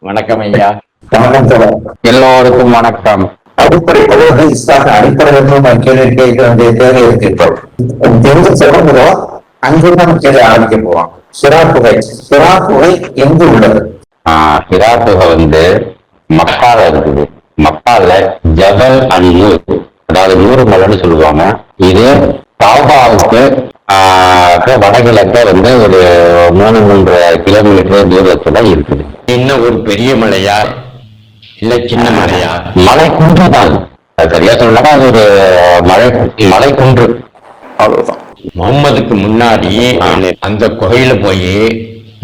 வணக்கம் ஐயா. வணக்கம் தோழர். எல்லோருக்கும் வணக்கம். அடிப்படை இஸ்லாமிய அடிப்படை கேள்வி கேட்க வேண்டிய தேவை இருக்கு. இப்போ தெரிஞ்ச சொல்லுங்கிறோம், அங்கிருந்து நம்ம கேள்வி ஆரம்பிக்க போவோம். ஹிரா குகை எங்கு உள்ளது? ஹிரா குகை மக்கால இருக்குது. மக்கால ஜபல் அன்னூர், அதாவது 100 மலைன்னு சொல்லுவாங்க. இது காபாவுக்கு வடகிழக்க ஒரு 3-3 கிலோமீட்டர் தூரத்துல இருக்குது. இன்னும் ஒரு பெரிய மலையா இல்ல சின்ன மலையா? மலை குன்று தான், சரியா சொல்லலாம். அது ஒரு மலை குன்று, அவ்வளவுதான். முகம்மதுக்கு முன்னாடி அந்த குகையில போய்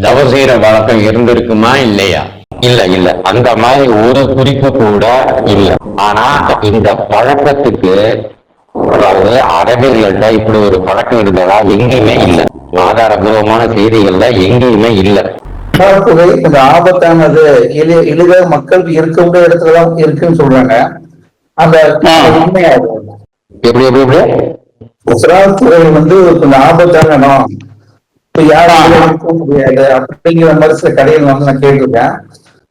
தவம் செய்யற வழக்கம் இருந்திருக்குமா இல்லையா? இல்ல அந்த மாதிரி ஒரு குறிப்பு கூட இல்ல. ஆனா இந்த பழக்கத்துக்கு, அதாவது அரபியர்கள்ட்ட இப்படி ஒரு பழக்கம் இருந்ததா எங்கேயுமே இல்லை. ஆதாரபூர்வமான செய்திகள்ல எங்கேயுமே இல்லை. புகை கொஞ்சம் ஆபத்தானது, எளிதாக மக்கள் இருக்க முடிய இடத்துலதான் இருக்குன்னு சொல்றாங்க. அந்த உண்மையாகும். எப்படி எப்படி எப்படி புகை கொஞ்சம் ஆபத்தான இடம், இப்ப யாரும் இருக்க முடியாது அப்படிங்கிற மாதிரி சில கடைகள் நான் கேட்டிருக்கேன்.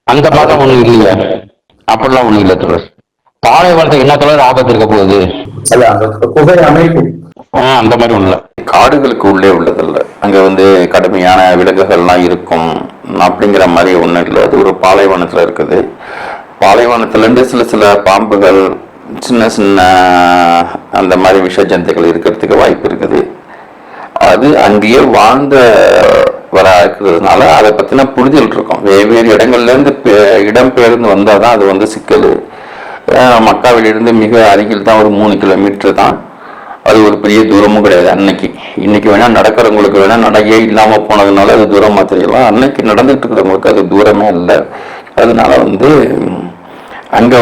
அந்த மாதிரி ஒண்ணு இல்லையா? அப்படிலாம் ஒண்ணு இல்லை. பாலைவனத்துக்கு என்ன கலர் ஆபத்து இருக்க போகுது? புகை அமைப்பு அந்த மாதிரி ஒண்ணு இல்லை. காடுகளுக்கு உள்ளே உள்ளதில்ல. அங்க கடுமையான விலங்குகள்லாம் இருக்கும் அப்படிங்கிற மாதிரி ஒன்றும் இல்லை. அது ஒரு பாலைவனத்துல இருக்குது. பாலைவனத்துல இருந்து சில பாம்புகள், சின்ன சின்ன அந்த மாதிரி விஷ ஜந்துக்கள் இருக்கிறதுக்கு வாய்ப்பு இருக்குது. அது அங்கேயே வாழ்ந்த வர இருக்கிறதுனால அதை பத்தின புரிதல் இருக்கும். வெவ்வேறு இடங்கள்ல இருந்து இடம்பெயர்ந்து வந்தாதான் அது சிக்கல். மக்காவிலிருந்து மிக அருகில் தான், ஒரு 3 கிலோமீட்டர் தான். அது ஒரு பெரிய தூரமும் கிடையாது. இன்னைக்கு வேணா நடக்கிறவங்களுக்கு வேணா நடையே இல்லாம போனதுனால அது தூரமா தெரியலாம். அன்னைக்கு நடந்துட்டு இருக்கிறவங்களுக்கு அது தூரமே இல்லை. அதனால அங்க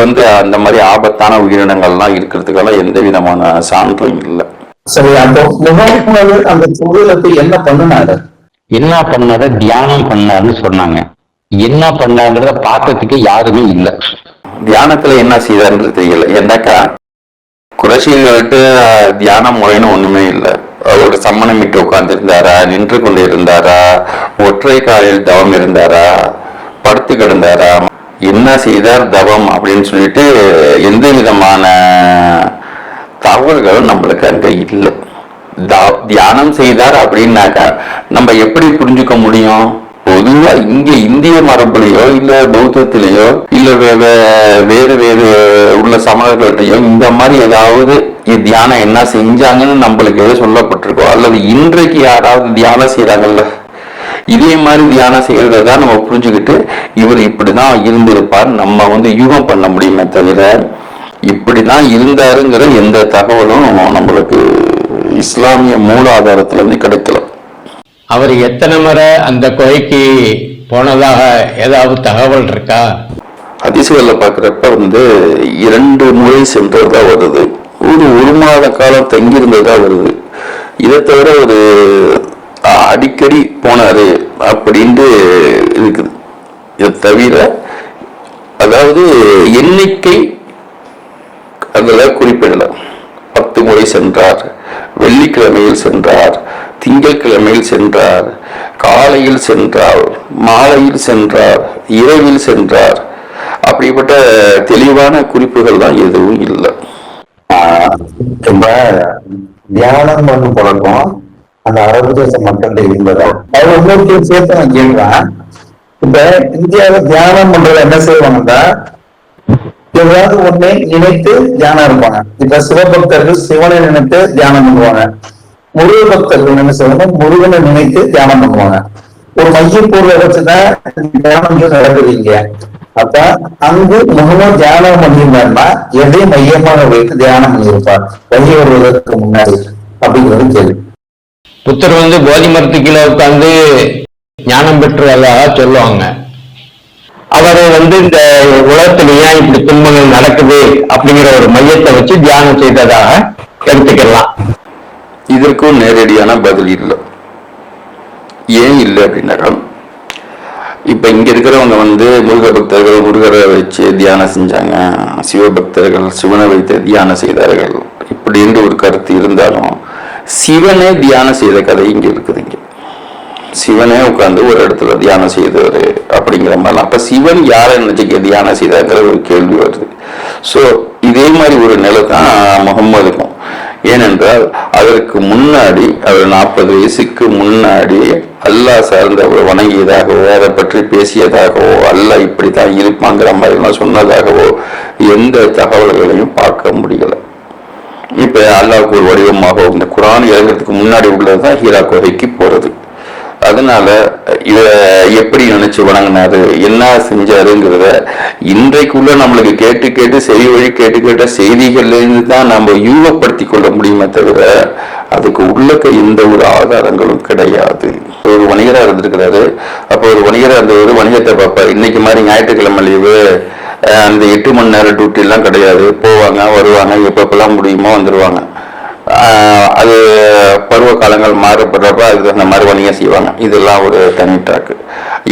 அந்த மாதிரி ஆபத்தான உயிரினங்கள்லாம் இருக்கிறதுக்கெல்லாம் எந்த விதமான சான்றும் இல்லை. சரி, அந்த என்ன பண்ணாரு? என்ன பண்ணாரு? தியானம் பண்ணாருன்னு சொன்னாங்க. என்ன பண்ணாருன்றத பார்த்ததுக்கு யாருமே இல்லை. தியானத்துல என்ன செய்தாருன்றது தெரியல. என்னக்கா குறைஷிகள்கிட்ட தியான முறைன்னு ஒண்ணுமே இல்லை. அவரோட சம்மணமிட்டு உட்கார்ந்து இருந்தாரா, நின்று கொண்டு இருந்தாரா, ஒற்றை காலில் தவம் இருந்தாரா, படுத்து கிடந்தாரா, என்ன செய்தார் தவம் அப்படின்னு சொல்லிட்டு எந்த விதமான தகவல்களும் நம்மளுக்கு அங்க இல்லை. தியானம் செய்தார் அப்படின்னாக்கா நம்ம எப்படி புரிஞ்சுக்க முடியும்? பொதுவா இங்க இந்திய மரபுலையோ இல்ல பௌத்தத்திலேயோ இல்ல வேறு வேறு உள்ள சமணர்கள்ட்டையோ இந்த மாதிரி ஏதாவது தியானம் என்ன செஞ்சாங்கன்னு நம்மளுக்கு எது சொல்லப்பட்டிருக்கோ, அல்லது இன்றைக்கு யாராவது தியானம் செய்யறாங்கல்ல, இதே மாதிரி தியானம் செய்யறதான் நம்ம புரிஞ்சுக்கிட்டு இவர் இப்படிதான் இருந்திருப்பார் நம்ம யூகம் பண்ண முடியுமே தவிர இப்படிதான் இருந்தாருங்கிற எந்த தகவலும் நம்மளுக்கு இஸ்லாமிய மூலாதாரத்துல இருந்து கிடைக்கல. அவர் எத்தனை முறை அந்த குகைக்கு போனதாக ஏதாவது தகவல் இருக்கா? ஹதீஸ்கள்ல பாக்குறப்ப 2 முறை சென்றதா வருது. ஒரு மாத காலம் தங்கியிருந்ததா வருது. இதை தவிர அடிக்கடி போனாரு அப்படின்ட்டு இருக்குது. இதை தவிர அதாவது எண்ணிக்கை அதுல குறிப்பிடல. 10 முறை சென்றார், வெள்ளிக்கிழமையில் சென்றார், திங்கட்கிழமையில் சென்றார், காலையில் சென்றார், மாலையில் சென்றார், இரவில் சென்றார், அப்படிப்பட்ட தெளிவான குறிப்புகள் தான் எதுவும் இல்லை. தியானம் பண்ண பழக்கம் அந்த அரபு தேச மக்கள்கிட்ட இருந்ததா? அவர் இன்னொரு சேர்த்து நான் கேட்கிறேன். இப்ப இந்தியாவில தியானம் பண்றத என்ன செய்வாங்கன்னா, ஏதாவது ஒண்ணை நினைத்து தியானம் இருப்பாங்க. இப்ப சிவபக்தர்கள் சிவனை நினைத்து தியானம் பண்ணுவாங்க. முருக பக்தர்கள் என்ன செய்வாங்க, முருகனை நினைத்து தியானம் பண்ணுவாங்க. ஒரு மையப்பொருளை வச்சுதான் தியானம் நடக்குதுங்க. அப்ப அங்கு முகமும் தியானம் பண்ணியிருந்தாருன்னா எதை மையமாக வைத்து தியானம் பண்ணியிருப்பார் வழி வருவதற்கு முன்னாடி அப்படிங்கிறது கேள்வி. புத்தர் போதி மரத்து கீழே உட்கார்ந்து ஞானம் பெற்றுவதாக சொல்லுவாங்க. அவரை இந்த உலகத்துல ஏன் இப்படி துன்பங்கள் நடக்குது அப்படிங்கிற ஒரு மையத்தை வச்சு தியானம் செய்ததாக எடுத்துக்கலாம். இதற்கும் நேரடியான பதில் இல்லை. ஏன் இல்லை அப்படின்னாக்கா, இப்ப இங்க இருக்கிறவங்க முருக பக்தர்கள் முருகரை வச்சு தியானம் செஞ்சாங்க, சிவபக்தர்கள் சிவனை வைத்து தியானம் செய்தார்கள் இப்படின்னு ஒரு கருத்து இருந்தாலும் சிவனே தியானம் செய்த கதை இங்க இருக்குது. இங்க சிவனே உட்கார்ந்து ஒரு இடத்துல தியானம் செய்தவர் அப்படிங்கிற மாதிரிலாம். அப்ப சிவன் யாரை நினைச்சு தியானம் செய்தாங்கிற ஒரு கேள்வி வருது. ஸோ இதே மாதிரி ஒரு நிலை தான் முகம்மதுக்கும். ஏனென்றால் அதற்கு முன்னாடி அவர் 40 வயசுக்கு முன்னாடி அல்லாஹ் சார்ந்தவர் வணங்கியதாகவோ அதை பற்றி பேசியதாகவோ அல்லாஹ் இப்படித்தான் இருப்பாங்கிற மாதிரிலாம் சொன்னதாகவோ எந்த தகவல்களையும் பார்க்க முடியல. இப்ப அல்லாஹ்வுக்கு ஒரு வடிவமாக இந்த குர்ஆன் இறங்குறதுக்கு முன்னாடி உள்ளதுதான் ஹீரா குகைக்கு போறது. அதனால இத எப்படி நினைச்சு வணங்கினாரு, என்ன செஞ்சாருங்கிறத இன்றைக்குள்ள நம்மளுக்கு கேட்டு கேட்டு செவி வழி கேட்டு கேட்ட செய்திகள்ல இருந்து தான் நம்ம யூகப்படுத்தி கொள்ள முடியுமே தவிர அதுக்கு உள்ளக்க எந்த ஒரு ஆதாரங்களும் கிடையாது. ஒரு வணிகரா இருந்திருக்கிறாரு. அப்போ ஒரு வணிகரா இருந்தவர் வணிகத்தை பார்ப்பார். இன்னைக்கு மாதிரி ஞாயிற்றுக்கிழமை லீவு அந்த 8 மணி நேரம் டியூட்டி எல்லாம் கிடையாது. போவாங்க வருவாங்க, எப்பப்பெல்லாம் முடியுமோ வந்துடுவாங்க. அது பருவ காலங்கள் மாறப்படுறப்ப அதுக்கு அந்த மாதிரி வணிகம் செய்வாங்க. இதெல்லாம் ஒரு தனி டாக்கு.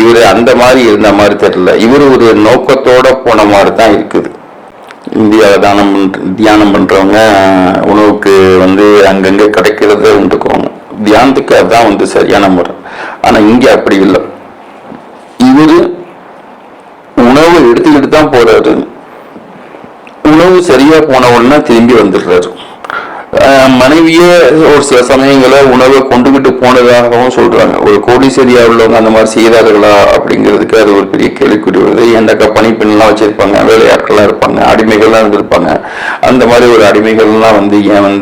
இவர் அந்த மாதிரி இருந்த மாதிரி தெரியல. இவர் ஒரு நோக்கத்தோட போன மாதிரி தான் இருக்குது. இந்தியாவில் தியானம் பண்றவங்க உணவுக்கு அங்கங்க கிடைக்கிறத உண்டுக்குவாங்க. தியானத்துக்கு அதுதான் சரியான முறை. ஆனா இங்க அப்படி இல்லை. இவரு உணவு எடுத்துக்கிட்டு தான் போறாரு. உணவு சரியா போன உடனே திரும்பி வந்துடுறாரு. மனைவியே ஒரு சில சமயங்களை உணவை கொண்டுகிட்டு போனதாகவும் சொல்றாங்க. ஒரு கோடீஸ்வரியா உள்ளவங்க அந்த மாதிரி செய்தார்களா அப்படிங்கிறதுக்கு அது ஒரு பெரிய கேள்விக்குறி வருது. ஏன்னாக்கா பணிப்பெண்லாம் வச்சிருப்பாங்க, வேலையாட்கள்லாம் இருப்பாங்க, அடிமைகள்லாம் இருந்திருப்பாங்க. அந்த மாதிரி ஒரு அடிமைகள்லாம் ஏன்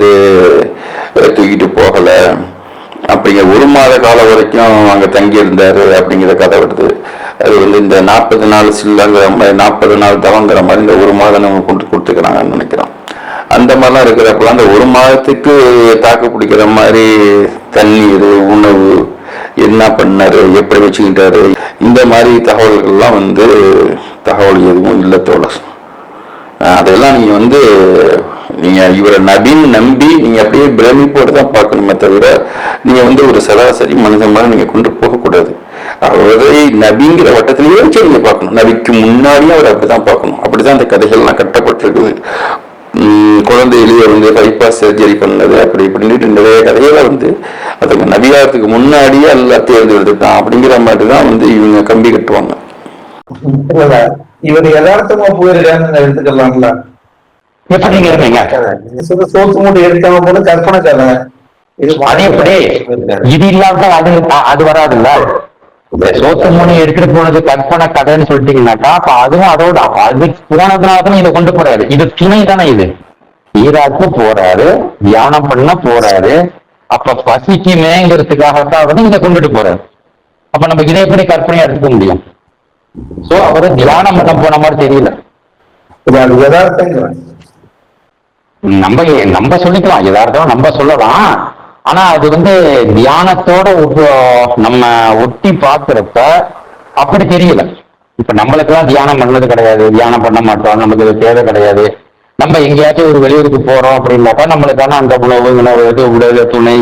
தூக்கிட்டு போகல அப்படிங்கிற 1 மாத காலம் வரைக்கும் அங்க தங்கி இருந்தாரு அப்படிங்கிற கதை வருது. அது இந்த 40 நாள் சில்லங்கிற மாதிரி 40 நாள் தவங்கிற மாதிரி இந்த 1 மாதம் நம்ம கொண்டு கொடுத்துக்கிறாங்கன்னு நினைக்கிறோம். அந்த மாதிரிலாம் இருக்கிறப்பெல்லாம் அந்த 1 மாதத்துக்கு தாக்கு பிடிக்கிற மாதிரி தண்ணீர், உணவு, என்ன பண்ணாரு, எப்படி வச்சுக்கிட்டாரு, இந்த மாதிரி தகவல்கள்லாம் தகவல் எதுவும் இல்லை தோழர். அதெல்லாம் நீங்க இவரை நபின்னு நம்பி நீங்க அப்படியே பிரமிப்போடு தான் பார்க்கணுமே தவிர நீங்க ஒரு சராசரி மனிதன் மாதிரி நீங்க கொண்டு போகக்கூடாது. அவரை நபிங்கிற வட்டத்திலேயே வச்சு நீங்க பார்க்கணும். நபிக்கு முன்னாடியே அவர் அப்படிதான் பார்க்கணும். அப்படிதான் அந்த கதைகள்லாம் கட்டப்பட்டிருக்குது. குழந்தையிலேயே பைபாஸ் சர்ஜரி பண்ணது அப்படி இப்படின்னு நிறைய கதைகளை அதுக்கு நபியாரத்துக்கு முன்னாடியே எல்லாம் தேர்ந்தெடுத்துட்டான் அப்படிங்கிற மாதிரி தான் இவங்க கம்பி கட்டுவாங்க. இவர் யதார்த்தமா போயிருக்கான்னு எடுத்துக்கலாம்ல. எப்படிங்க இருப்பீங்க? சோத்து மூட்டை எடுக்காம போது கற்பனை கதை. இது இல்லாம அது வராதுல்ல. சோத்து மூணு எடுத்துட்டு போனது கற்பனை கதைன்னு சொல்லிட்டீங்கன்னாக்கா அப்ப அதுவும் அதோட அது போனதுனாலதான் இதை கொண்டு போறாரு. இது துணை தானே. இது ஈராக்கு போறாரு, தியானம் பண்ண போறாரு. அப்ப பசிக்குமேங்கிறதுக்காகத்தான் இதை கொண்டுட்டு போறாரு. அப்ப நம்ம இதை எப்படி கற்பனையா எடுத்துக்க முடியும்? சோ அவரு தியானம் பண்ண போன மாதிரி தெரியல. நம்ம சொல்லிக்கலாம், யதார்த்தம் நம்ம சொல்லலாம். ஆனா அது தியானத்தோட நம்ம ஒட்டி பாக்குறப்ப அப்படி தெரியல. இப்ப நம்மளுக்கு எல்லாம் தியானம் பண்ணது கிடையாது, தியானம் பண்ண மாட்டோம், நமக்கு இது தேவை கிடையாது. நம்ம எங்கேயாச்சும் ஒரு வெளியூருக்கு போறோம் அப்படின்னாக்கா நம்மளுக்கான அந்த உணவு உடல் துணை,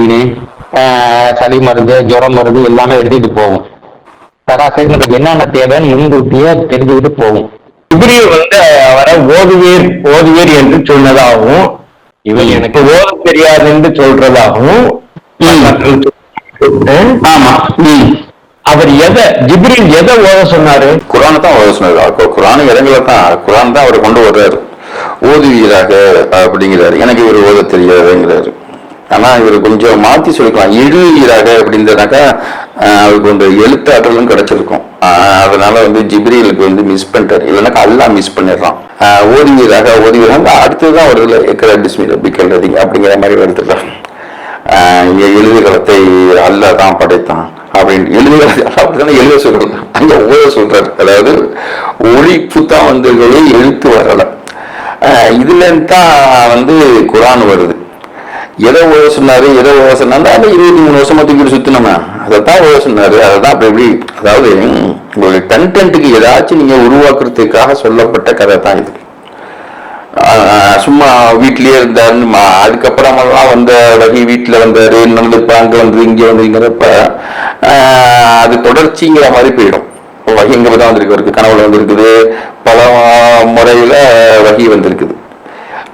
சளி மருந்து, ஜுரம் மருந்து எல்லாமே எடுத்துட்டு போவோம். சராசரி நமக்கு என்னென்ன தேவைன்னு முன்கூட்டியே தெரிஞ்சுக்கிட்டு போவோம். இப்படி அவரை ஓதுவீர் என்று சொன்னதாகவும் இவன் எனக்கு ஓத தெரியாது என்று சொல்றதாகவும் ஆமா. அவர் ஜிப்ரீல் எதை ஓத சொன்னாரு? குர்ஆனை தான் ஓத சொன்னாரு. குர்ஆன் இறங்கலதான், குர்ஆன் தான் அவர் கொண்டு வர்றாரு. ஓதுவீராக அப்படிங்கிறாரு. எனக்கு இவர் ஓத தெரியாதுங்கிறாரு. ஆனா இவர் கொஞ்சம் மாத்தி சொல்லிக்கலாம். எழுதுவீராக அப்படின்றனாக்கா அவருக்கு எழுத்தாற்றலும் கிடைச்சிருக்கும். அதனால ஜிப்ரீலுக்கு மிஸ் பண்ணிட்டாரு. இல்லைனாக்கா அல்லாஹ் மிஸ் பண்ணிடுறான். ஓதுவீராக அடுத்ததுதான் வருதுல எக்கரா பிஸ்மில் பிக்கல்றதி அப்படிங்கிற மாதிரி வருதுல்ல. எழுதுகளத்தை அல்லாஹ் தான் படைத்தான் அப்படின்னு எழுதுகளத்தை அப்படித்தானே எழுத சொல்றாங்க. அங்க ஓத சொல்றாரு. அதாவது ஒழிப்பு தான் எழுத்து வரல. இதுல தான் குர்ஆன் வருது. எதை ஓத சொன்னாரு, எதை ஓத சொன்னாரு, அந்த 23 வருஷமா தூக்கிட்டு சுத்தினோமா அதைத்தான் ஓத சொன்னாரு. அதைதான் அப்படி எப்படி, அதாவது உங்களுடைய கண்டென்ட்டுக்கு ஏதாச்சும் நீங்க உருவாக்குறதுக்காக சொல்லப்பட்ட கதை தான் இது. சும்மா வீட்லயே இருந்தாருன்னு அதுக்கப்புறமெல்லாம் வகி வீட்டுல வந்தாரு, இப்ப அங்க இங்க வந்துங்கிறப்ப அது தொடர்ச்சிங்கிற மாதிரி போயிடும். வகி எங்கதான் வந்திருக்கு, அவருக்கு கனவுல வந்திருக்குது, பல முறையில வகி வந்திருக்குது.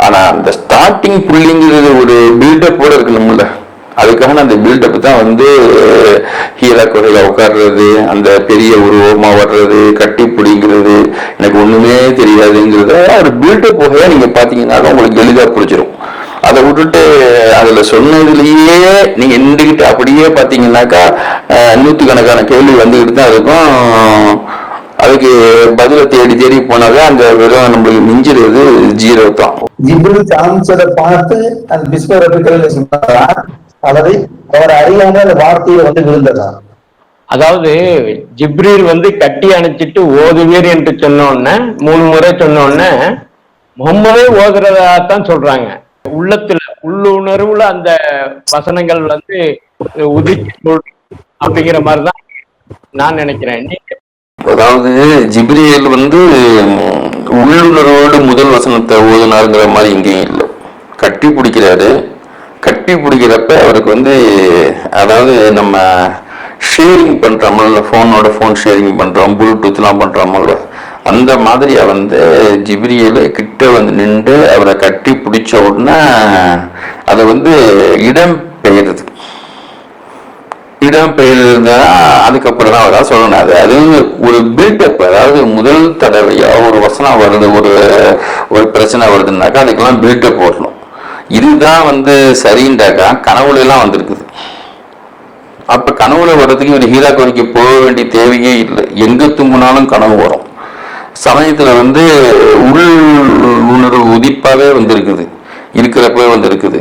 ஆனா அந்த ஸ்டார்டிங் புள்ளிங்கிறது ஒரு பில்டப்போட இருக்கணும்ல. அதுக்காக அந்த பில்டப் தான் ஈரக்குறையா உட்கார்றது, அந்த பெரிய உருவமா வர்றது, கட்டி பிடிங்கிறது, எனக்கு ஒண்ணுமே தெரியாதுங்கிறத ஒரு பில்டப் வகையா நீங்க பாத்தீங்கன்னா உங்களுக்கு எளிதா புரிஞ்சிடும். அதை விட்டுட்டு அதுல சொன்னதுலயே நீங்க நின்றுகிட்டு அப்படியே பாத்தீங்கன்னாக்கா நூற்றுக்கணக்கான கேள்வி வந்துகிட்டு தான் இருக்கும். அதுக்கு பதில தேடி தேடி போனாவே அந்த வெறும் நம்மளுக்கு மிஞ்சிறது 0 தான். ஜிப்ரில் காமிச்சதை பார்த்து அந்த பிஸ்வரபிக்கல் சொன்னாரா அல்லது அவர் அறியாம அந்த வார்த்தையை வந்து விழுந்ததா? அதாவது ஜிப்ரீல் கட்டி அணைச்சிட்டு ஓதுவீர் என்று சொன்னோன்ன 3 முறை சொன்னோன்ன முகம்மதே ஓதுறதாத்தான் சொல்றாங்க. உள்ளத்துல உள்ளுணர்வுல அந்த வசனங்கள் உதிச்சு அப்படிங்கிற மாதிரிதான் நான் நினைக்கிறேன். அதாவது ஜிப்ரீல் உள்ளுணர்வோடு முதல் வசனத்தை ஓதுனாருங்கிற மாதிரி இங்கேயும் இல்லை. கட்டி பிடிக்கிறாரு. கட்டி பிடிக்கிறப்ப அவருக்கு அதாவது நம்ம ஷேரிங் பண்றோம்ல, ஃபோன் ஷேரிங் பண்றோம், ப்ளூடூத்லாம் பண்றோம்ல, அந்த மாதிரி ஜிப்ரீல் கிட்ட நின்று அவரை கட்டி பிடிச்ச உடனே அதை இடம் பெயருது. இடம் பெயர்ந்தா அதுக்கப்புறம் தான் அவரால் சொல்லணும். அது ஒரு பில்டப். அதாவது முதல் தடவையா ஒரு வசனம் வருது, ஒரு பிரச்சனை வருதுன்னாக்கா அதுக்கெல்லாம் பில்டப் வரணும். இதுதான் சரிண்டாக்கா கனவுல எல்லாம் வந்திருக்குது. அப்ப கனவுல வர்றதுக்கு ஒரு ஹீரா கோரிக்கை போக வேண்டிய தேவையே இல்லை. எங்க தூங்கினாலும் கனவு வரும். சமயத்துல உள் உணர்வு உதிப்பாவே வந்திருக்குது, இருக்கிறப்பவே வந்திருக்குது.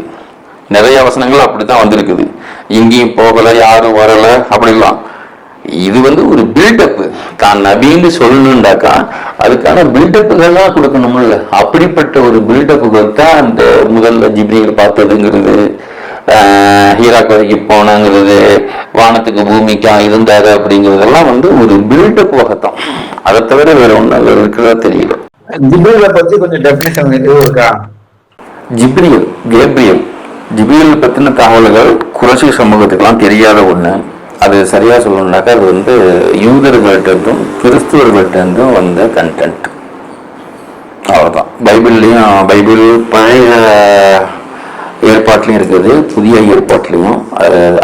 நிறைய வசனங்கள் அப்படித்தான் வந்திருக்குது. எங்கேயும் போகல, யாரும் வரல அப்படிலாம். இது ஒரு பில்டப். தான் நபின்னு சொல்லணுண்டாக்கா அதுக்கான பில்டப்புகள்லாம் கொடுக்கணும்ல. அப்படிப்பட்ட ஒரு பில்டப்புகள் தான் அந்த முதல்ல ஜிப்ரீல் பார்த்ததுங்கிறது, ஹீரா கோரிக்கை போனாங்கிறது, வானத்துக்கு பூமிக்கா இருந்தாரு அப்படிங்கிறதெல்லாம் ஒரு பில்டப் வகைத்தான். அதை தவிர வேற ஒண்ணு இருக்கிறதா தெரியல. ஜிப்ரீலை பத்தி கொஞ்சம் டெபினிஷன் இருக்கா? ஜிப்ரீல் பத்தின தகவல்கள் குறைசி சமூகத்துக்கெல்லாம் தெரியாத ஒண்ணு. அது சரியா சொல்லணும்னாக்கா அது யூதர்கள்ட்ட இருந்தும் கிறிஸ்துவர்கள்ட்ட இருந்தும் வந்த கண்டென்ட். அவ்வளவுதான். பைபிள் பழைய ஏற்பாட்டிலையும் இருக்குது, புதிய ஏற்பாட்டிலையும்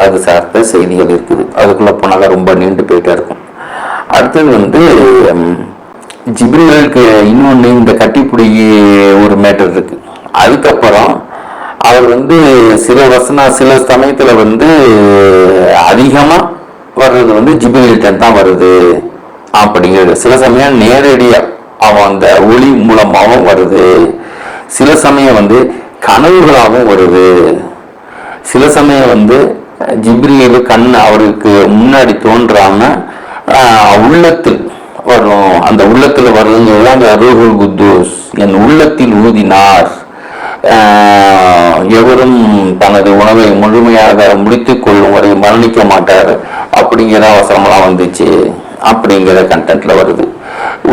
அது சார்ந்த செய்திகள் இருக்குது. அதுக்குள்ள போனாக்கா ரொம்ப நீண்டு போயிட்டே இருக்கும். அடுத்தது ஜிப்ரீலுக்கு இன்னொன்று இந்த கட்டிப்பிடி ஒரு மேட்டர் இருக்கு. அதுக்கப்புறம் அவர் சில சமயத்துல அதிகமா வர்றது ஜிப்ரீல்கிட்ட தான் வருது அப்படிங்கிறது. சில சமயம் நேரடியா அவன் அந்த ஒளி மூலமாகவும் வருது. சில சமயம் கனவுகளாகவும் வருது. சில சமயம் ஜிப்ரீல் கண் அவருக்கு முன்னாடி தோன்றாம உள்ளத்தில் வரும். அந்த உள்ளத்துல வருதுங்கிறது அந்த ரூஹுல் குத்தூஸ் என் உள்ளத்தில் ஊதினார், எவரும் தனது உணவை முழுமையாக முடித்துக் கொள்ளும் வரை மரணிக்க மாட்டார் அப்படிங்கிற அவசரமெல்லாம் வந்துச்சு அப்படிங்கிற கண்டென்ட்ல வருது.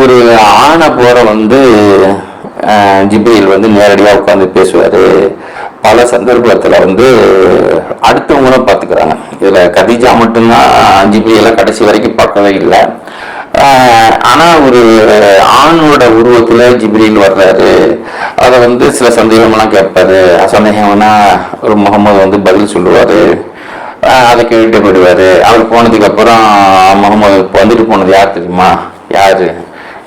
ஒரு ஆணை போற ஜிப்ரீல் நேரடியாக உட்கார்ந்து பேசுவாரு. பல சந்தர்ப்பத்துல அடுத்தவங்களும் பார்த்துக்கிறாங்க. இதுல கதீஜா மட்டும்தான் ஜிப்ரீல கடைசி வரைக்கும் பார்க்கவே இல்லை. ஆனா ஒரு ஆணோட உருவத்துல ஜிப்ரீல் வர்றாரு. அதை சில சந்தேகம்லாம் கேட்பாரு. சந்தேகம்னா ஒரு முகமது பதில் சொல்லுவாரு. அதை கேட்டு போயிடுவாரு. அவர் போனதுக்கு அப்புறம் முகமது வந்துட்டு போனது யார் தெரியுமா? யாரு?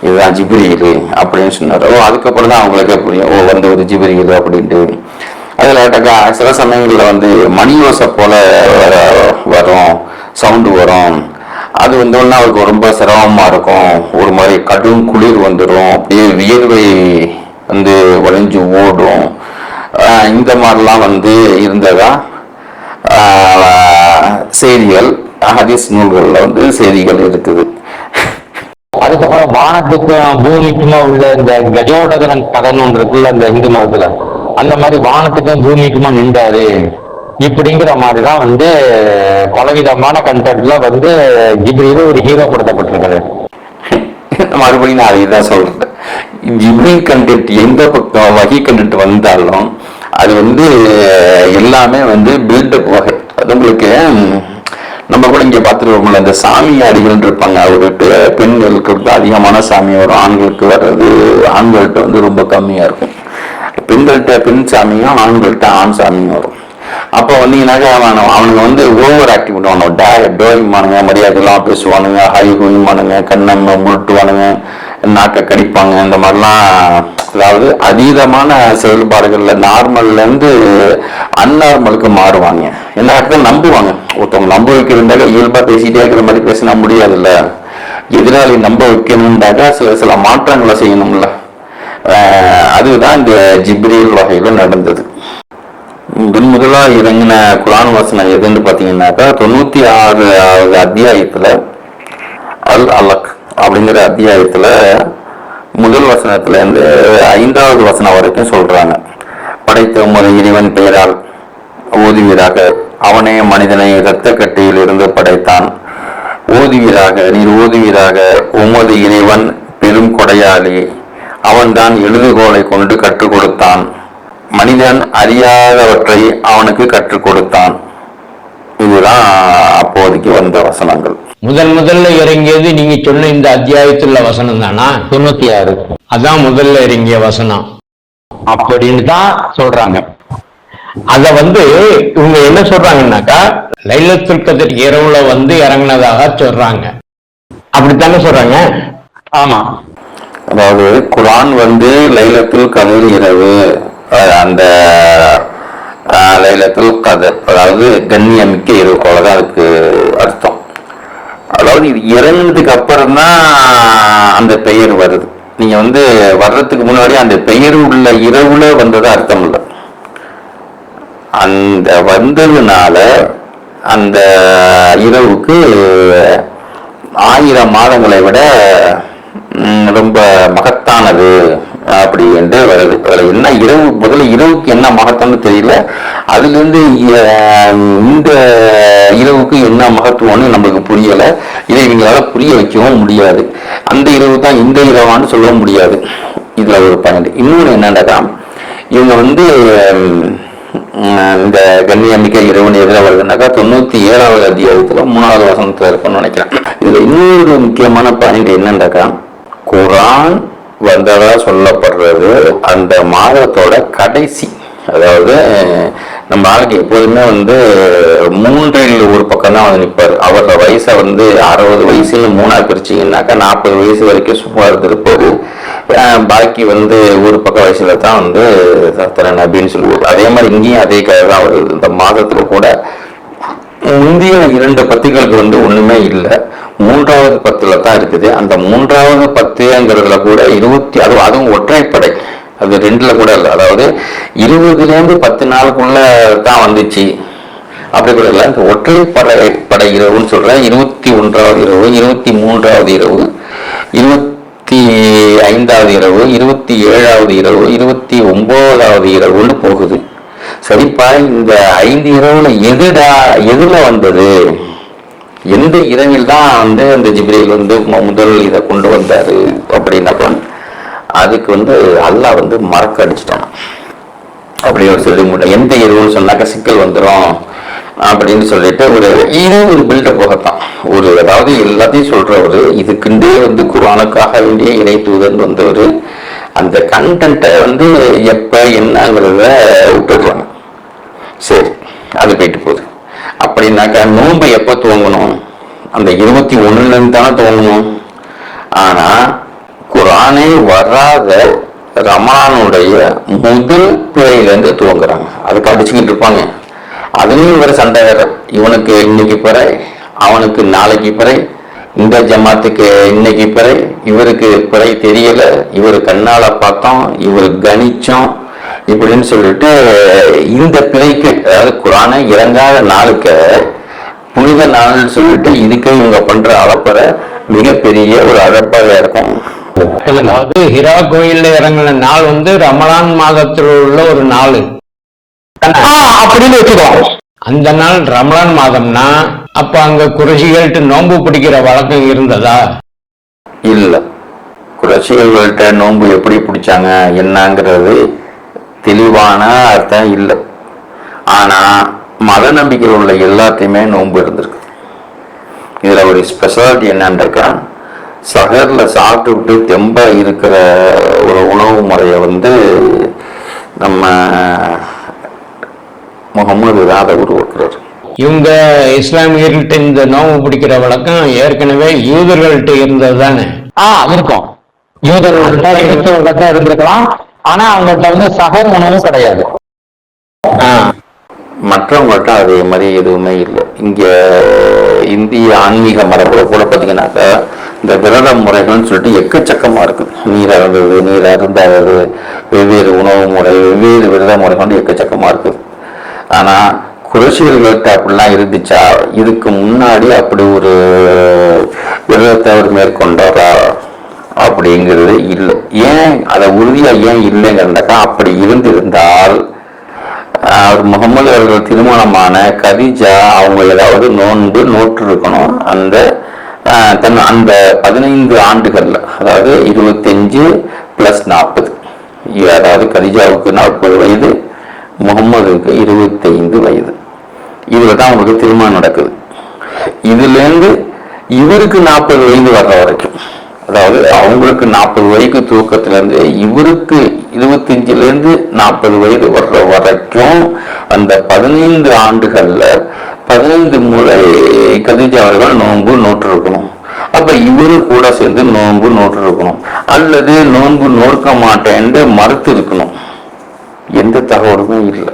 இதுதான் ஜிப்ரீல் அப்படின்னு சொன்னாரு. அதுக்கப்புறம் தான் அவங்களுக்கே புரியும் ஒரு ஜிப்ரீல் அப்படின்ட்டு. அதுல சில சமயங்கள்ல மணியோசை போல வரும், சவுண்டு வரும். அது ஒண்ணு அவருக்கு ரொம்ப சிரமமா இருக்கும். ஒரு மாதிரி கடும் குளிர் வந்துடும், அப்படியே வியர்வை வளைஞ்சு ஓடும். இந்த மாதிரிலாம் இருந்ததா செய்திகள் ஹதீஸ் நூல்கள்ல செய்திகள் இருக்குது. அதுக்கப்புறம் வானத்துக்கும் பூமிக்குமா உள்ள இந்த கஜோடகரன் கடன் ஒன்று இருக்குல்ல இந்த இந்து மதத்துல, அந்த மாதிரி வானத்துக்கும் பூமிக்குமா நின்றாரு இப்படிங்கிற மாதிரிதான் பலவிதமான கண்டென்ட்ல ஜிப்ரீல் ஒரு ஹீரோ படுத்தப்பட்டிருக்காரு. மறுபடியும் நான் அதை தான் சொல்றேன். ஜிப்ரீல் கண்டென்ட் எந்த பக்கம் வகை கண்டென்ட் வந்தாலும் அது எல்லாமே பில்டப் வகை. அது உங்களுக்கு நம்ம கூட இங்க பார்த்துருவோம்ல, இந்த சாமியாடிகள் இருப்பாங்க. ஒரு பெண்களுக்கு அதிகமான சாமி வரும், ஆண்களுக்கு வர்றது ஆண்கள்கிட்ட ரொம்ப கம்மியா இருக்கும். பெண்கள்கிட்ட பெண் சாமியும் ஆண்கள்கிட்ட ஆண் சாமியும் வரும். அப்போ வந்தீங்கன்னாக்கா அவனுங்க வந்து ஓவர் ஆக்டிவ் பண்ணுவாங்க, டோரிமானுங்க, மரியாதை எல்லாம் பேசுவானுங்க, ஹை ஹூமானுங்க, கண்ணம் முருட்டுவானுங்க, நாக்கை கடிப்பாங்க. இந்த மாதிரிலாம் அதாவது அதீதமான செயல்பாடுகள்ல நார்மல்ல இருந்து அன்நார்மலுக்கு மாறுவாங்க. என்ன இடத்துல நம்புவாங்க, ஒருத்தவங்க நம்ப வைக்கிறதுக்காக இயல்பா பேசிட்டே இருக்கிற மாதிரி பேசினா முடியாதுல்ல. எதிராளி நம்ப வைக்கணும்டாக்கா சில மாற்றங்களை செய்யணும்ல. அதுதான் இந்த ஜிப்ரீல் வகையில நடந்தது. முதலா இறங்கின குர்ஆன் வசனம் எதுன்னு பாத்தீங்கன்னாக்கா 96வது அத்தியாயத்துல அல் அலக் அப்படிங்கிற அத்தியாயத்துல முதல் வசனத்துல இருந்து 5வது வசனம் வரைக்கும் சொல்றாங்க. படைத்த உமது இறைவன் பெயரால் ஓதுவீராக, அவனே மனிதனை இரத்த கட்டியில் இருந்து படைத்தான். ஓதுவீராக, நீர் ஓதுவீராக, உமது இறைவன் பெரும் கொடையாளி, அவன்தான் எழுதுகோலை கொண்டு கற்றுக் கொடுத்தான், மனிதன் அறியாதவற்றை அவனுக்கு கற்றுக் கொடுத்தான். இதுதான் அப்போதைக்கு வந்த வசனங்கள். முதல்ல இறங்கியது நீங்க சொன்ன இந்த அத்தியாயத்துல வசனம் தானா? 96 அதான் முதல்ல இறங்கிய வசனம் அப்படின்னு தான் சொல்றாங்க. அத இவங்க என்ன சொல்றாங்கன்னாக்கா லைலத்துல் கத்ர் இரவுல இறங்கினதாக சொல்றாங்க. அப்படித்தானே சொல்றாங்க? ஆமா, அதாவது குர்ஆன் லைலத்துல் கத்ர் இரவு, அந்த லைலத்துல் கத்ர் அதாவது கண்ணியமிக்க இரவு, அவ்வளவுதான் அதுக்கு அர்த்தம். அதாவது இது இறங்கினதுக்கு அப்புறம் தான் அந்த பெயர் வருது. நீங்க வர்றதுக்கு முன்னாடி அந்த பெயர் உள்ள இரவுல வந்தது அர்த்தம் இல்லை. அந்த வந்ததுனால அந்த இரவுக்கு 1000 மாதங்களை விட ரொம்ப மகத்தானது அப்படி என்று வருது. அதுல என்ன இரவு, முதல்ல இரவுக்கு என்ன மகத்தம்னு தெரியல, அதுல இருந்து இந்த இரவுக்கு என்ன மகத்துவம்னு நம்மளுக்கு புரியல. இதை இவங்களால புரிய வைக்கவும் முடியாது. அந்த இரவு தான் இந்த இரவான்னு சொல்ல முடியாது. இதுல ஒரு பாயிண்ட். இன்னொன்று என்னன்னாக்கா இவங்க இந்த கண்ணியமிக்க இரவுன்னு எதிராக வருதுனாக்கா 97வது அத்தியாயத்துல 3வது வசனத்துல இருக்குன்னு நினைக்கிறேன். இதுல இன்னொரு முக்கியமான பாயிண்ட் என்னன்னாக்கா குர்ஆன் வந்ததா சொல்லப்படுறது அந்த மாதத்தோட கடைசி. அதாவது நம்ம ஆளுக்கு எப்போதுமே 3ல் ஒரு பக்கம் தான் நிற்பார். அவரோட வயசை 60 வயசுன்னு 3ஆ பிரிச்சிங்கன்னாக்கா 40 வயசு வரைக்கும் சும்மா இருந்திருப்பாரு. பாக்கி ஒரு பக்க வயசுல தான் நபின்னு சொல்லுவார். அதே மாதிரி இங்கேயும் அதே கதை தான் வருது. இந்த மாதத்துல கூட முந்தைய 2 பத்துகளுக்கு ஒண்ணுமே இல்லை, 3வது பத்துல தான் இருக்குது. அந்த 3வது பத்துங்கிறதுல கூட அதுவும் ஒற்றைப்படை, அது 2ல கூட இல்லை. அதாவது 20லேருந்து 10 நாளுக்குள்ள தான் வந்துச்சு, அப்படி கூட இல்லை. இந்த ஒற்றைப்படை இரவுன்னு சொல்றேன். 21வது இரவு, 23வது இரவு, 25வது இரவு, 27வது இரவு, 29வது இரவுன்னு போகுது. சரிப்பா, இந்த 5 இரவுல எதுல வந்தது? எந்த இரவில் தான் அந்த ஜிப்ரீல் முதல் இதை கொண்டு வந்தாரு அப்படின்னா அதுக்கு அல்லாஹ் மறக்க அடிச்சிட்டான். அப்படி ஒரு சொல்லி முடியும். எந்த இரவுன்னு சொன்னாக்க சிக்கல் வந்துடும் அப்படின்னு சொல்லிட்டு ஒரு பில்டப் போகத்தான் அதாவது எல்லாத்தையும் சொல்றவரு, இதுக்குண்டே குர்ஆனுக்காக வேண்டிய இறை தூதன் வந்தவர் அந்த கண்டென்ட்டை எப்ப என்னங்கிறத விட்டுடுறாங்க. சரி, அது போயிட்டு போகுது. அப்படின்னாக்கா நோன்பு எப்ப துவங்கணும்? அந்த 21ல இருந்து தானே துவங்கணும். ஆனா குர்ஆனே வராத ரமலானுடைய முதல் பிறையிலேருந்து துவங்குறாங்க. அதுக்கு அடிச்சுக்கிட்டு இருப்பாங்க. அதுலயும் வேற சண்டை வேற. இவனுக்கு இன்னைக்கு பிறை, அவனுக்கு நாளைக்கு பிறை, இந்த ஜமாத்துக்கு இன்னைக்கு பிறை, இவருக்கு பிறை தெரியல, இவரு கண்ணால பார்த்தோம், இவரு கணிச்சோம், இப்படின்னு சொல்லிட்டு இந்த பிறைக்கு, அதாவது குர்ஆனை இறங்காத நாளுக்கு புனித நாள்னு சொல்லிட்டு இதுக்கு இவங்க பண்ற அளப்பறை மிகப்பெரிய ஒரு அழப்பாக இருக்கும். அதாவது ஹிரா கோயில்ல இறங்கின நாள் ரமலான் மாதத்தில் உள்ள ஒரு நாள் அப்படின்னு வச்சுக்கோம். அந்த நாள் ரமலான் மாதம்னா அப்ப அங்க குறைஷிகள்கிட்ட நோன்பு பிடிக்கிற வழக்கம் இருந்ததா? இல்ல, குறைஷிகள்கிட்ட நோன்பு எப்படி பிடிச்சாங்க என்னங்கிறது தெளிவான அர்த்தம் இல்லை. ஆனா மத நம்பிக்கையில் உள்ள எல்லாத்தையுமே நோன்பு இருந்திருக்கு. இதுல ஒரு ஸ்பெஷாலிட்டி என்னன்றக்கா, சகர்ல சாப்பிட்டு விட்டு தெம்பா இருக்கிற ஒரு உணவு முறையை நம்ம முகமது தான் அதை உருவாக்குறாரு. இவங்க இஸ்லாமியர்கள்ட்ட இந்த நோம்பு பிடிக்கிற வழக்கம் ஏற்கனவே யூதர்கள்ட்ட இருந்தது தானே? இருக்கும். யூதர்கள்ட்ட கிறிஸ்தவர்கள்ட்ட இருந்திருக்கலாம். ஆனா அவங்கள்ட்ட வந்து சகர் உணவும் கிடையாது. மற்றவங்கள்ட்ட அதே மாதிரி எதுவுமே இல்லை. இங்க இந்திய ஆன்மீக மரபுல கூட பார்த்தீங்கன்னாக்கா இந்த விரத முறைகள்னு சொல்லிட்டு எக்கச்சக்கமா இருக்குது. நீர் அருந்தது, நீர் அருந்தாதது, வெவ்வேறு உணவு முறை, வெவ்வேறு விரத முறைகள் எக்கச்சக்கமா இருக்குது. ஆனா குறைஷியர்கள்ட்ட அப்படிலாம் இருந்துச்சா? இதுக்கு முன்னாடி அப்படி ஒரு விரதத்தை அவர் மேற்கொண்டாரா அப்படிங்கிறது இல்லை. ஏன் அதை உறுதியா ஏன் இல்லைங்கிறதாக்கா, அப்படி இருந்திருந்தால் அவர் முகமது அவர்கள் திருமணமான கதீஜா அவங்க ஏதாவது நோன்பு நோற்று இருக்கணும். அந்த அந்த 15 ஆண்டுகள்ல, அதாவது 25 + 40, அதாவது கதீஜாவுக்கு 40 வயது, முகமதுக்கு 25 வயது. இதுல தான் அவங்களுக்கு திருமணம் நடக்குது. இதுல இருந்து இவருக்கு 40 வயது வர்ற வரைக்கும், அதாவது அவங்களுக்கு 40 வயது தூக்கத்துல இருந்து இவருக்கு 25 40 வயது வர்ற வரைக்கும் அந்த 15 ஆண்டுகள்ல 15 முறை கதீஜா அவர்கள் நோன்பு நோற்று இருக்கணும். அப்ப இவரு கூட சேர்ந்து நோன்பு நோற்று இருக்கணும், அல்லது நோன்பு நோக்க மாட்டேன்னு மறுத்து இருக்கணும். எந்த தகவலுமே இல்லை.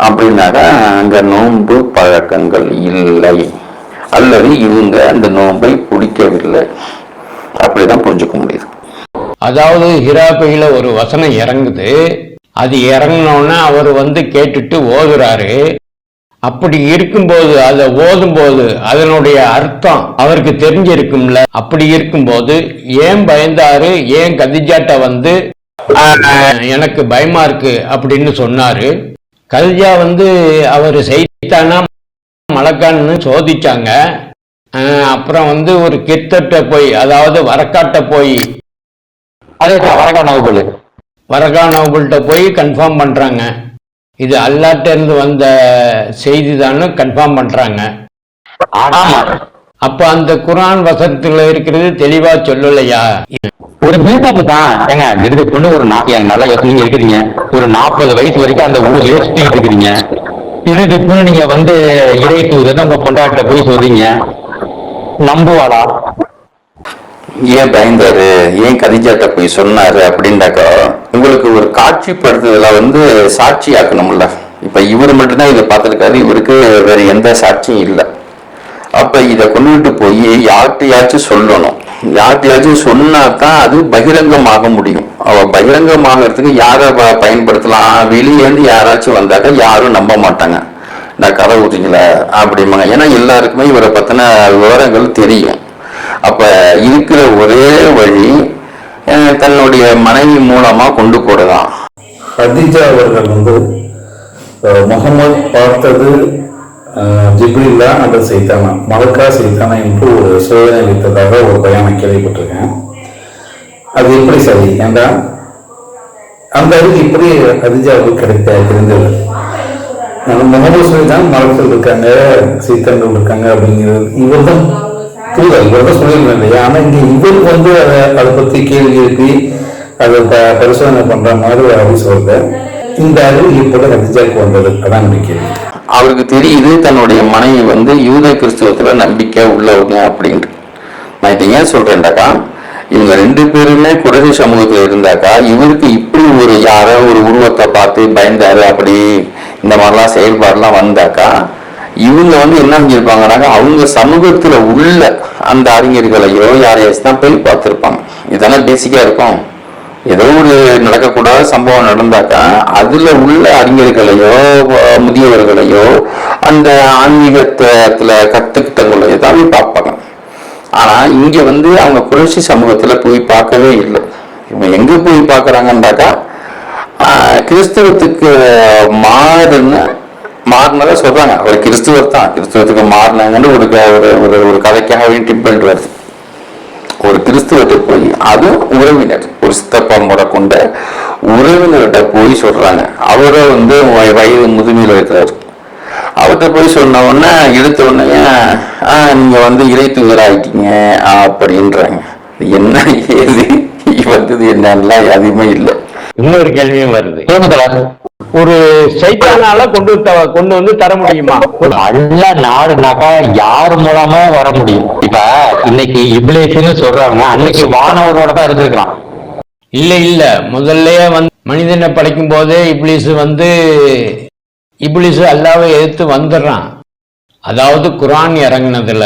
அப்படின்னாக்கா அங்க நோன்பு பழக்கங்கள் இல்லை, அல்லது இவங்க அந்த நோன்பை பிடிக்கவில்லை. அப்படிதான் புரிஞ்சுக்க முடியுது. அதாவது ஹிராபையில ஒரு வசனம் இறங்குது, அது இறங்கினோன்னா அவர் கேட்டுட்டு ஓதுறாரு. அப்படி இருக்கும்போது அதை ஓதும்போது அதனுடைய அர்த்தம் அவருக்கு தெரிஞ்சிருக்கும்ல. அப்படி இருக்கும்போது ஏன் பயந்தாரு? ஏன் கதீஜாட்ட எனக்கு பயமா இருக்கு அப்படின்னு சொன்னாரு? கதீஜா அவர் செய்தானா மலக்கான்னு சோதிச்சாங்க. அப்புறம் ஒரு கிர்த்தட்ட போய், அதாவது வரக்காட்ட போய், வரகா நோபல்கிட்ட போய் கன்ஃபார்ம் பண்றாங்க. இது அல்லாட்ட இருந்து வந்த செய்தி தானு கன்ஃபார்ம் பண்றாங்க. அப்ப அந்த குர்ஆன் வசனத்துல இருக்கிறது தெளிவா சொல்லலையா? ஒரு பில்டப் தான் ஏங்க. இதுக்கு பொண்ணு ஒரு நல்லா நீங்க இருக்கிறீங்க, ஒரு 40 வயசு வரைக்கும் அந்த ஊர்லயே சுத்திட்டு இருக்கிறீங்க. இதுக்கு பொண்ணு நீங்க இறை தூதர் உங்க பொண்டாட்ட போய் சொல்றீங்க, நம்புவாளா? ஏன் பயந்தாரு, ஏன் கதீஜாட்ட போய் சொன்னாரு அப்படின்னாக்கா, உங்களுக்கு ஒரு காட்சிப்படுத்துதல சாட்சி ஆக்கணும்ல. இப்ப இவர் மட்டும்தான் இதை பார்த்திருக்காரு, இவருக்கு வேற எந்த சாட்சியும் இல்லை. அப்ப இதை கொண்டுட்டு போய் யார்கிட்டயாச்சும் சொல்லணும். யார்கிட்டயாச்சும் சொன்னாதான் அது பகிரங்கமாக முடியும். அவ பகிரங்கமாகறதுக்கு யாரை பயன்படுத்தலாம்? வெளியேந்து யாராச்சும் வந்தாக்கா யாரும் நம்ப மாட்டாங்க. நான் கதை ஊற்றிக்கல அப்படிம்பாங்க. ஏன்னா எல்லாருக்குமே இவரை பத்தின விவரங்கள் தெரியும். அப்ப இருக்கிற ஒரே வழி தன்னுடைய மனைவி மூலமா கொண்டு போடலாம். கதீஜா அவர்கள் முகமது பார்த்தது ஜிப்ரீலா அல்லது சைத்தானா, மலக்கா சைத்தானா என்று ஒரு சோதனை வைத்ததாக ஒரு பயானம் கேள்விப்பட்டிருக்கேன். அது எப்படி சரி? என்றால் அந்த அறிவு இப்படி கதீஜாவுக்கு தெரிந்தது. முகமது சொல்லிதான் மலக்கள் இருக்காங்க, சைத்தான்கள் இருக்காங்க அப்படிங்கிறது இவர் தான் தூதர், இவர் தான் சொல்லியிருந்தேன் இல்லையா? ஆனா இங்க இவருக்கு அதை பத்தி கேள்வி எழுப்பி அதை பரிசோதனை பண்ற மாதிரி அறிவு சொல்ற இந்த அறிவு இப்போது கதீஜாவுக்கு வந்தது. அதான் கேள்வி. அவருக்கு தெரியுது தன்னுடைய மனைவி யூத கிறிஸ்துவத்துல நம்பிக்கை உள்ளவங்க அப்படின்ட்டு. நான் இதை ஏன் சொல்றேன்டாக்கா, இவங்க 2 பேருமே குறைசி சமூகத்துல இருந்தாக்கா இவருக்கு இப்படி ஒரு யாரோ ஒரு உருவத்தை பார்த்து பயந்தாரு அப்படி இந்த மாதிரிலாம் செயல்பாடுலாம் வந்தாக்கா இவங்க என்ன செஞ்சிருப்பாங்கன்னாக்கா அவங்க சமூகத்துல உள்ள அந்த அறிஞர்களையோ யாரையாச்சும் தான் போய் பார்த்துருப்பாங்க. இதெல்லாம் பேசிக்கா இருக்கும். ஏதோ ஒரு நடக்கக்கூடாத சம்பவம் நடந்தாக்கா அதுல உள்ள அறிஞர்களையோ முதியவர்களையோ அந்த ஆன்மீகத்துல கத்துக்கிட்டவங்களையோ தான் போய் பார்ப்பாங்க. ஆனா இங்க அவங்க குறைசி சமூகத்துல போய் பார்க்கவே இல்லை. இவங்க எங்க போய் பார்க்கறாங்கன்னாக்கா கிறிஸ்தவத்துக்கு மாறினதை சொல்றாங்க. அவர் கிறிஸ்துவர் தான், கிறிஸ்துவத்துக்கு மாறினாங்கன்னு ஒரு கதைக்காக டிப்பெண்ட் வருது. ஒரு கிறிஸ்துவத்தை போய், அது உறவினர், ஒரு சித்தப்பா முறை கொண்ட உறவினர்கிட்ட போய் சொல்றாங்க. அவரும் வயது முதுமையில இருக்கிறாரு. அவர்கிட்ட போய் சொன்ன உடனே எடுத்த உடனே நீங்க இறை தூதராயிட்டீங்க அப்படின்றாங்க. என்ன ஏது என்னன்னா எதுவுமே இல்லை. இன்னொரு கேள்வியும் வருது. ஒரு சைத்தானால கொண்டு வந்து தர முடியுமா? நல்ல நாடுனாக்கா யார் மூலமா வர முடியும்? இப்ப இன்னைக்கு இப்ளீஸ்னு சொல்றாங்க, அன்னைக்கு வானவரோட தான் இருந்திருக்கலாம். இல்ல முதல்லயே மனிதனை படைக்கும் போதே இப்ளீஸ் அல்லாவை எதிர்த்து வந்துடுறான். அதாவது குர்ஆன் இறங்குனதுல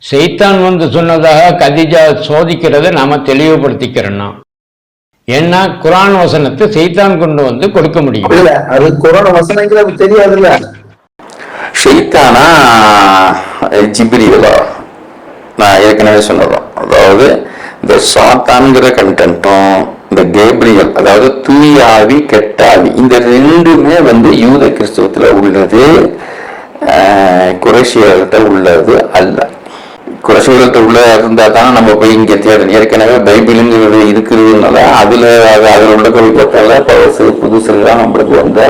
சைத்தான் சொன்னதாக கதீஜா சோதிக்கிறத நாம தெளிவுபடுத்திக்கிறோம். ஏன்னா குர்ஆன் வசனத்தை சைத்தான் கொண்டு கொடுக்க முடியும். இல்ல அது குர்ஆன் வசனங்கிறது தெரியாதுல்ல. ஷைத்தானா ஜிப்ரீலா? நான் ஏற்கனவே சொன்னதும், அதாவது இந்த சாத்தான்கிற கண்டென்ட்டும் இந்த கேப்ரியல், அதாவது தூயாவி கெட்டாவி, இந்த ரெண்டுமே யூத கிறிஸ்துவத்துல உள்ளது, குறைஷியர்கிட்ட உள்ளது அல்ல. குறைஷியர்கள்ட்ட உள்ள இருந்தா தானே நம்ம போய் இங்க தேடணும். ஏற்கனவே பைபிளுங்கிறது இருக்கிறதுனால அதில் உள்ள கொள்கைத்தால பழசு புதுசுலாம் நம்மளுக்கு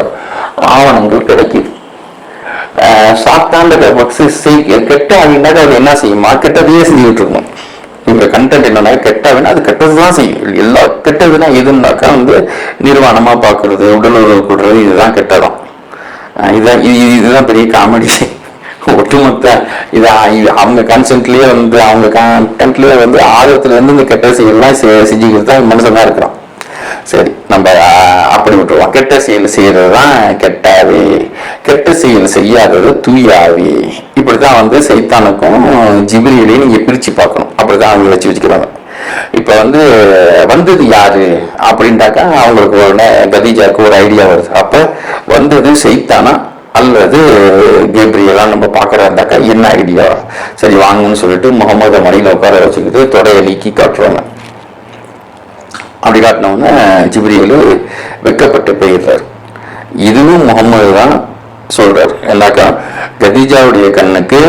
ஆவணங்கள் கிடைக்குது. சாத்தாண்ட கெட்ட ஆவினாக்க அது என்ன செய்யுமா? கெட்டதையே செஞ்சுக்கிட்டு இருக்கணும். இவங்க கண்டென்ட் என்னன்னா கெட்டவன் அது கெட்டதுதான் செய்யும். எல்லா கெட்டதுன்னா எதுனாக்கா நிர்வாணமா பாக்குறது, உடல் உறவு கூடுறது, இதுதான் கெட்டதான். இதுதான் பெரிய காமெடி. ஒட்டுமொத்த இது அவங்க கான்சென்ட்லயே அவங்க கண்டென்ட்லயே ஆர்வத்துல இந்த கெட்ட செயல்லாம் செஞ்சுக்கிட்டு தான் மனுஷன் தான் இருக்கிறான். சரி, நம்ம அப்படி விட்டுருவோம். கெட்ட செயல் செய்யறது தான் கெட்டாவி, கெட்ட செயல் செய்யாதது தூயாவி. இப்படிதான் சைத்தானுக்கும் ஜிப்ரீலையும் நீங்க பிரிச்சு பார்க்கணும். அப்படிதான் அவங்க வச்சுக்கிறாங்க. இப்ப வந்தது யாரு அப்படின்ட்டாக்கா அவங்களுக்கு கதீஜாவுக்கு ஒரு ஐடியா வருது. அப்ப வந்தது சைத்தானா அல்லது கேப்ரியலா நம்ம பார்க்கறாந்தாக்கா என்ன ஐடியா? சரி வாங்கன்னு சொல்லிட்டு முகமது மணியில உட்கார வச்சுக்கிட்டு தொடையை நீக்கி காட்டுறாங்க. அப்படி காட்டினோன்னு ஜிப்ரீல் வெட்கப்பட்டு போயிடுறாரு. இதுவும் முகமது தான் சொல்றாரு. ஏன்னாக்கா கதீஜாவுடைய கண்ணுக்கு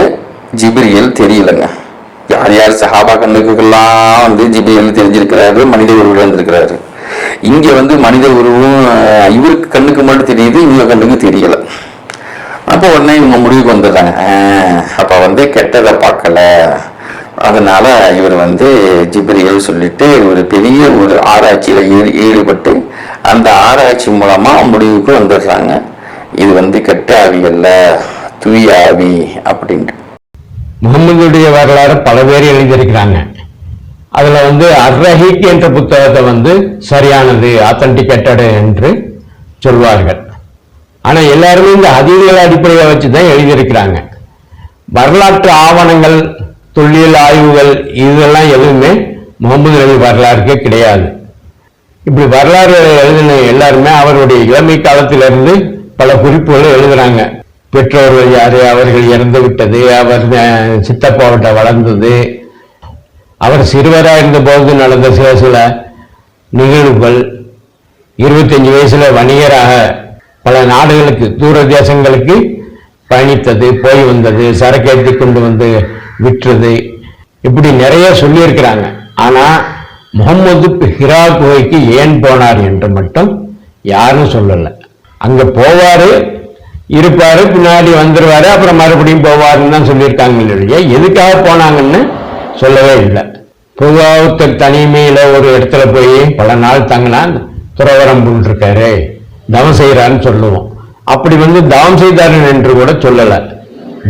ஜிப்ரீல் தெரியலங்க. யார் யார் சஹாபா கண்ணுக்கெல்லாம் ஜிப்ரீல் தெரிஞ்சிருக்கிறாரு, மனித உருவம் இருந்திருக்கிறாரு. இங்க மனித உருவம் இவருக்கு கண்ணுக்கு மட்டும் தெரியுது, இவங்க கண்ணுக்கு தெரியல. அப்போ உடனே இவங்க முடிவுக்கு வந்துடுறாங்க, அப்ப கெட்டதை பார்க்கல, அதனால இவர் ஜிப்ரீல் சொல்லிட்டு ஒரு பெரிய ஒரு ஆராய்ச்சியில ஈடுபட்டு அந்த ஆராய்ச்சி மூலமா முடிவுக்கு வந்துடுறாங்க, இது கெட்ட ஆவி அல்ல, தூய ஆவி அப்படின்ட்டு. முகமதுடைய வரலாறு பல பேர் எழுதியிருக்கிறாங்க. அதுல அர்ரஹீக் என்ற புத்தகத்தை சரியானது, ஆத்தன்டிகேட்டடு என்று சொல்வார்கள். ஆனா எல்லாருமே இந்த ஹதீஸ்களை அடிப்படையை வச்சுதான் எழுதியிருக்கிறாங்க. வரலாற்று ஆவணங்கள், தொல்லியல் ஆய்வுகள் இதெல்லாம் எதுவுமே முகமது நபி வரலாறுக்கே கிடையாது. இப்படி வரலாறு எழுதின எல்லாருமே அவருடைய இளமை காலத்திலிருந்து பல குறிப்புகளை எழுதுறாங்க. பெற்றோர்கள் யாரு, அவர்கள் இறந்து விட்டது, அவர் சித்தப்பாவிட்ட வளர்ந்தது, அவர் சிறுவராக இருந்த போது நடந்த சில நிகழ்வுகள், 25 வயசுல வணிகராக பல நாடுகளுக்கு, தூர தேசங்களுக்கு பயணித்தது, போய் வந்தது, சரக்கேற்றி கொண்டு விற்றது, இப்படி நிறைய சொல்லியிருக்கிறாங்க. ஆனா முகம்மது ஹிரா குகைக்கு ஏன் போனார் என்று மட்டும் யாரும் சொல்லல. அங்க போவாரு, இருப்பாரு, பின்னாடி வந்துருவாரு, அப்புறம் மறுபடியும் போவாருன்னு தான் சொல்லியிருக்காங்க இல்லையா. எதுக்காக போனாங்கன்னு சொல்லவே இல்லை. பொதுவாக தனிமையில ஒரு இடத்துல போய் பல நாள் தங்கினா துறவரம் இருக்காரு, தவம் செய்யறான்னு சொல்லுவோம். அப்படி தவம் செய்தாரு என்று கூட சொல்லல.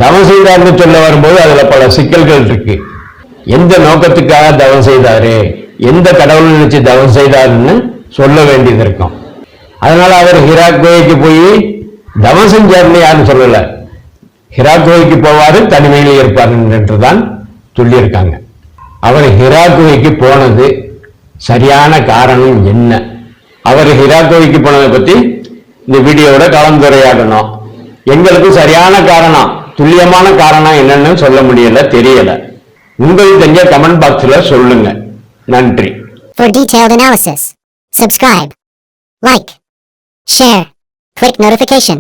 தவம் செய்தார்னு சொல்ல வரும்போது அதுல பல சிக்கல்கள் இருக்கு. எந்த நோக்கத்துக்காக தவம் செய்தாரு, எந்த கடவுள் நினைச்சு தவம் செய்தாருன்னு சொல்ல வேண்டியது இருக்கும். அதனால அவர் ஹிரா குகைக்கு போய் தவம் செஞ்சாருன்னு யாரும் சொல்லல. ஹிரா குகைக்கு போவாரு, தனிமையிலே இருப்பாரு என்றுதான் சொல்லியிருக்காங்க. அவர் ஹிரா குகைக்கு போனது சரியான காரணம் என்ன, அவர் ஹிரா குகைக்கு போனதை பத்தி இந்த வீடியோவோட கலந்துரையாடணும். எங்களுக்கு சரியான காரணம், துல்லியமான காரணம் என்னன்னு சொல்ல முடியல, தெரியல. உங்களுக்கு தெரிஞ்ச கமெண்ட் பாக்ஸ்ல சொல்லுங்க. நன்றி. For detailed analysis, subscribe, like, share, click notification.